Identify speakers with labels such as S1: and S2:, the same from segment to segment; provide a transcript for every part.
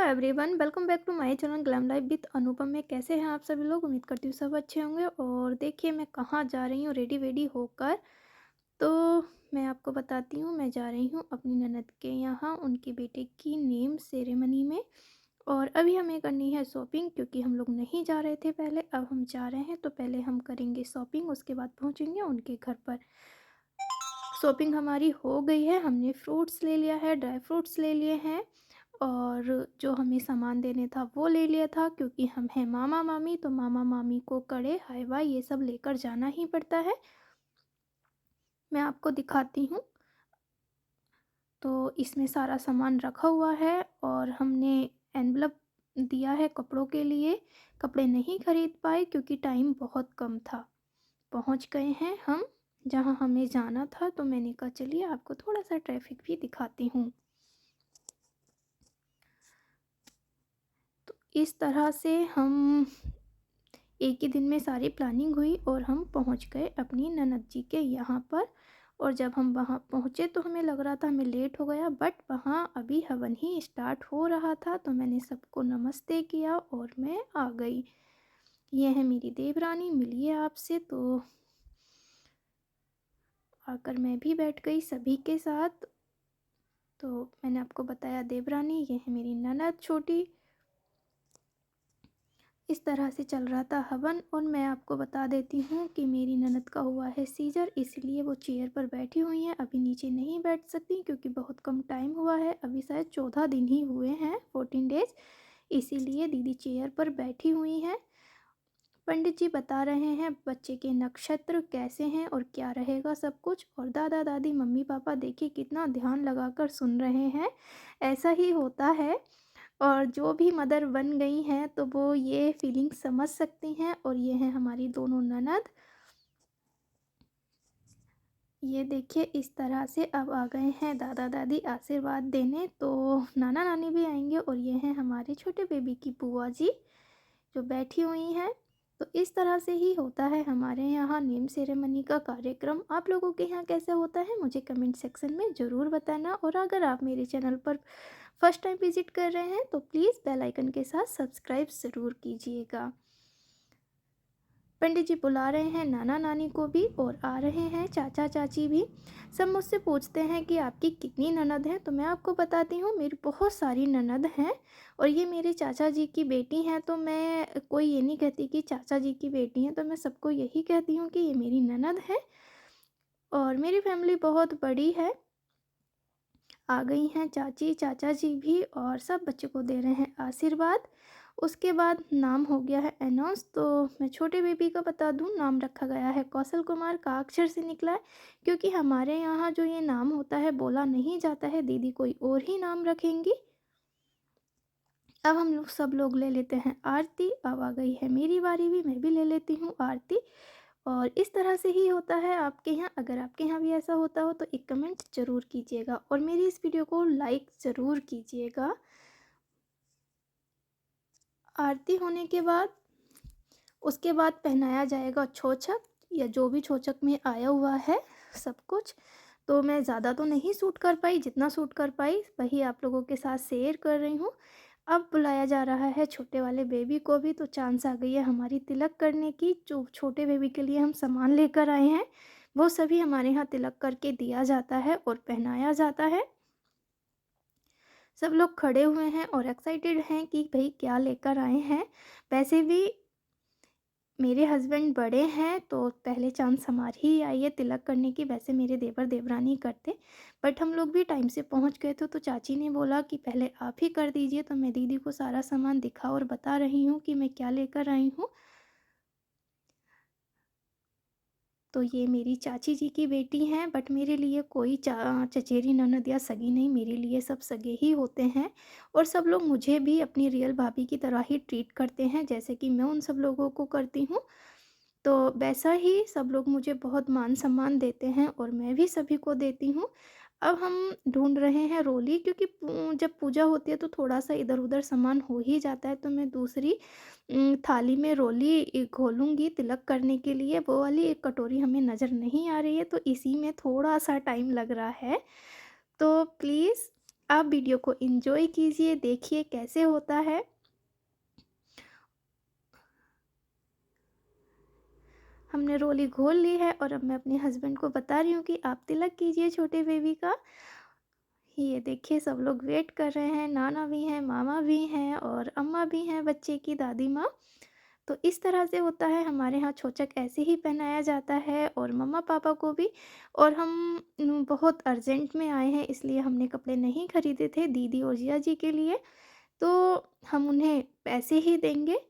S1: Everyone, welcome back to my channel glam life with Anupam में। कैसे हैं आप सभी लोग? उम्मीद करती हूँ सब अच्छे होंगे। और देखिए मैं कहाँ जा रही हूँ रेडी वेडी होकर। तो मैं आपको बताती हूँ, मैं जा रही हूँ अपनी ननद के यहाँ उनके बेटे की नेम सेरेमनी में। और अभी हमें करनी है शॉपिंग, क्योंकि हम लोग नहीं जा रहे थे पहले, अब हम जा रहे हैं। तो पहले हम करेंगे शॉपिंग, उसके बाद पहुँचेंगे उनके घर पर। शॉपिंग हमारी हो गई है, हमने फ्रूट्स ले लिया है, ड्राई फ्रूट्स ले लिए हैं, और जो हमें सामान देने था वो ले लिया था। क्योंकि हम हैं मामा मामी, तो मामा मामी को कड़े हलवा ये सब लेकर जाना ही पड़ता है। मैं आपको दिखाती हूँ। तो इसमें सारा सामान रखा हुआ है, और हमने एनवलप दिया है कपड़ों के लिए। कपड़े नहीं खरीद पाए क्योंकि टाइम बहुत कम था। पहुँच गए हैं हम जहाँ हमें जाना था। तो मैंने कहा चलिए आपको थोड़ा सा ट्रैफिक भी दिखाती हूँ। तो इस तरह से हम एक ही दिन में सारी प्लानिंग हुई और हम पहुंच गए अपनी ननद जी के यहाँ पर। और जब हम वहाँ पहुँचे तो हमें लग रहा था हमें लेट हो गया, बट वहाँ अभी हवन ही स्टार्ट हो रहा था। तो मैंने सबको नमस्ते किया और मैं आ गई। ये है मेरी देवरानी, मिलिए आपसे। तो आकर मैं भी बैठ गई सभी के साथ। तो मैंने आपको बताया देवरानी, ये है मेरी ननद छोटी। इस तरह से चल रहा था हवन। और मैं आपको बता देती हूँ कि मेरी ननद का हुआ है सीजर, इसलिए वो चेयर पर बैठी हुई हैं। अभी नीचे नहीं बैठ सकती क्योंकि बहुत कम टाइम हुआ है, अभी शायद 14 दिन ही हुए हैं, 14 डेज। इसीलिए दीदी चेयर पर बैठी हुई हैं। पंडित जी बता रहे हैं बच्चे के नक्षत्र कैसे हैं और क्या रहेगा सब कुछ। और दादा दादी मम्मी पापा देखिए कितना ध्यान लगाकर सुन रहे हैं। ऐसा ही होता है। और जो भी मदर बन गई हैं तो वो ये फीलिंग समझ सकती हैं। और ये हैं हमारी दोनों ननद। ये देखिए इस तरह से अब आ गए हैं दादा दादी आशीर्वाद देने। तो नाना नानी भी आएंगे। और ये हैं हमारे छोटे बेबी की बुआ जी जो बैठी हुई हैं। तो इस तरह से ही होता है हमारे यहाँ नेम सेरेमनी का कार्यक्रम। आप लोगों के यहाँ कैसे होता है मुझे कमेंट सेक्शन में ज़रूर बताना। और अगर आप मेरे चैनल पर फर्स्ट टाइम विजिट कर रहे हैं तो प्लीज़ बेल आइकन के साथ सब्सक्राइब ज़रूर कीजिएगा। पंडित जी बुला रहे हैं नाना नानी को भी, और आ रहे हैं चाचा चाची भी। सब मुझसे पूछते हैं कि आपकी कितनी ननद हैं। तो मैं आपको बताती हूँ मेरी बहुत सारी ननद हैं। और ये मेरे चाचा जी की बेटी हैं। तो मैं कोई ये नहीं कहती कि चाचा जी की बेटी हैं, तो मैं सबको यही कहती हूँ कि ये मेरी ननद है। और मेरी फैमिली बहुत बड़ी है। आ गई हैं चाची चाचा जी भी, और सब बच्चे को दे रहे हैं आशीर्वाद। उसके बाद नाम हो गया है अनाउंस। तो मैं छोटे बेबी का बता दूं, नाम रखा गया है कौशल कुमार, का अक्षर से निकला है। क्योंकि हमारे यहाँ जो ये नाम होता है बोला नहीं जाता है, दीदी कोई और ही नाम रखेंगी। अब हम लोग सब लोग ले लेते हैं आरती। अब आ गई है मेरी बारी भी, मैं भी ले लेती हूँ आरती। और इस तरह से ही होता है आपके यहाँ। अगर आपके यहाँ भी ऐसा होता हो तो एक कमेंट ज़रूर कीजिएगा, और मेरी इस वीडियो को लाइक ज़रूर कीजिएगा। आरती होने के बाद उसके बाद पहनाया जाएगा छोछक, या जो भी छोछक में आया हुआ है सब कुछ। तो मैं ज़्यादा तो नहीं शूट कर पाई, जितना शूट कर पाई वही आप लोगों के साथ शेयर कर रही हूँ। अब बुलाया जा रहा है छोटे वाले बेबी को भी। तो चांस आ गई है हमारी तिलक करने की। जो छोटे बेबी के लिए हम सामान लेकर आए हैं वो सभी हमारे यहाँ तिलक करके दिया जाता है और पहनाया जाता है। सब लोग खड़े हुए हैं और एक्साइटेड हैं कि भाई क्या लेकर आए हैं। वैसे भी मेरे हस्बैंड बड़े हैं तो पहले चांस हमारी ही आई है तिलक करने की। वैसे मेरे देवर देवरानी करते, बट हम लोग भी टाइम से पहुंच गए थे। तो चाची ने बोला कि पहले आप ही कर दीजिए। तो मैं दीदी को सारा सामान दिखा और बता रही हूँ कि मैं क्या लेकर आई हूँ। तो ये मेरी चाची जी की बेटी हैं, बट मेरे लिए कोई चचेरी ननद या सगी नहीं, मेरे लिए सब सगे ही होते हैं। और सब लोग मुझे भी अपनी रियल भाभी की तरह ही ट्रीट करते हैं, जैसे कि मैं उन सब लोगों को करती हूँ। तो वैसा ही सब लोग मुझे बहुत मान सम्मान देते हैं और मैं भी सभी को देती हूँ। अब हम ढूंढ रहे हैं रोली, क्योंकि जब पूजा होती है तो थोड़ा सा इधर उधर सामान हो ही जाता है। तो मैं दूसरी थाली में रोली घोलूँगी तिलक करने के लिए। वो वाली एक कटोरी हमें नज़र नहीं आ रही है, तो इसी में थोड़ा सा टाइम लग रहा है। तो प्लीज़ आप वीडियो को एंजॉय कीजिए, देखिए कैसे होता है। हमने रोली घोल ली है और अब मैं अपने हस्बैंड को बता रही हूँ कि आप तिलक कीजिए छोटे बेबी का। ये देखिए सब लोग वेट कर रहे हैं, नाना भी हैं, मामा भी हैं और अम्मा भी हैं, बच्चे की दादी माँ। तो इस तरह से होता है हमारे यहाँ, छोचक ऐसे ही पहनाया जाता है और मम्मा पापा को भी। और हम बहुत अर्जेंट में आए हैं, इसलिए हमने कपड़े नहीं खरीदे थे दीदी और जिया जी के लिए, तो हम उन्हें पैसे ही देंगे।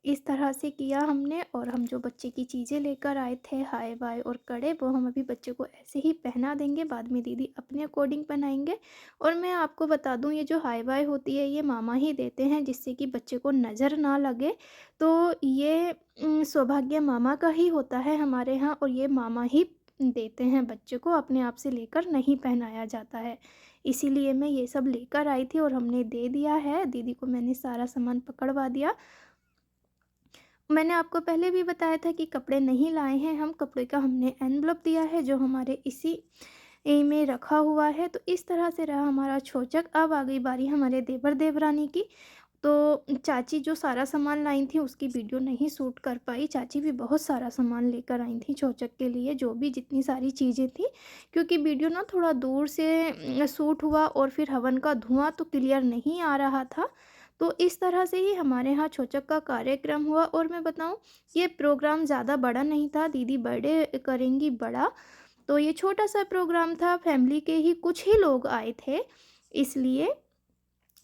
S1: इस तरह से किया हमने। और हम जो बच्चे की चीज़ें लेकर आए थे, हाय बाय और कड़े, वो हम अभी बच्चे को ऐसे ही पहना देंगे, बाद में दीदी अपने अकॉर्डिंग पहनाएंगे। और मैं आपको बता दूं, ये जो हाय बाय होती है ये मामा ही देते हैं, जिससे कि बच्चे को नज़र ना लगे। तो ये सौभाग्य मामा का ही होता है हमारे यहाँ, और ये मामा ही देते हैं बच्चे को, अपने आप से लेकर नहीं पहनाया जाता है। इसीलिए मैं ये सब लेकर आई थी और हमने दे दिया है, दीदी को मैंने सारा सामान पकड़वा दिया। मैंने आपको पहले भी बताया था कि कपड़े नहीं लाए हैं हम, कपड़े का हमने एनवलप दिया है जो हमारे इसी में रखा हुआ है। तो इस तरह से रहा हमारा छोचक। अब आ गई बारी हमारे देवर देवरानी की। तो चाची जो सारा सामान लाई थी उसकी वीडियो नहीं शूट कर पाई। चाची भी बहुत सारा सामान लेकर आई थी छोचक के लिए, जो भी जितनी सारी चीज़ें थी, क्योंकि वीडियो ना थोड़ा दूर से शूट हुआ और फिर हवन का धुआं तो क्लियर नहीं आ रहा था। तो इस तरह से ही हमारे यहाँ छोचक का कार्यक्रम हुआ। और मैं बताऊँ, ये प्रोग्राम ज़्यादा बड़ा नहीं था, दीदी बर्थडे करेंगी बड़ा, तो ये छोटा सा प्रोग्राम था, फैमिली के ही कुछ ही लोग आए थे, इसलिए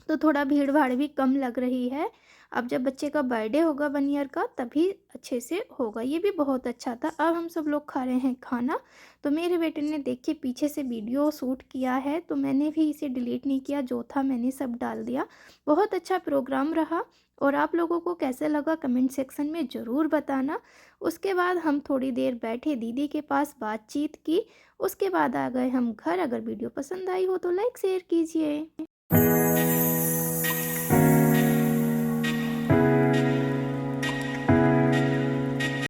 S1: तो थोड़ा भीड़-भाड़ भी कम लग रही है। अब जब बच्चे का बर्थडे होगा 1 ईयर का तभी अच्छे से होगा। ये भी बहुत अच्छा था। अब हम सब लोग खा रहे हैं खाना। तो मेरे बेटे ने देखिए पीछे से वीडियो शूट किया है, तो मैंने भी इसे डिलीट नहीं किया, जो था मैंने सब डाल दिया। बहुत अच्छा प्रोग्राम रहा। और आप लोगों को कैसा लगा कमेंट सेक्शन में ज़रूर बताना। उसके बाद हम थोड़ी देर बैठे दीदी के पास, बातचीत की। उसके बाद आ गए हम घर। अगर वीडियो पसंद आई हो तो लाइक शेयर कीजिए।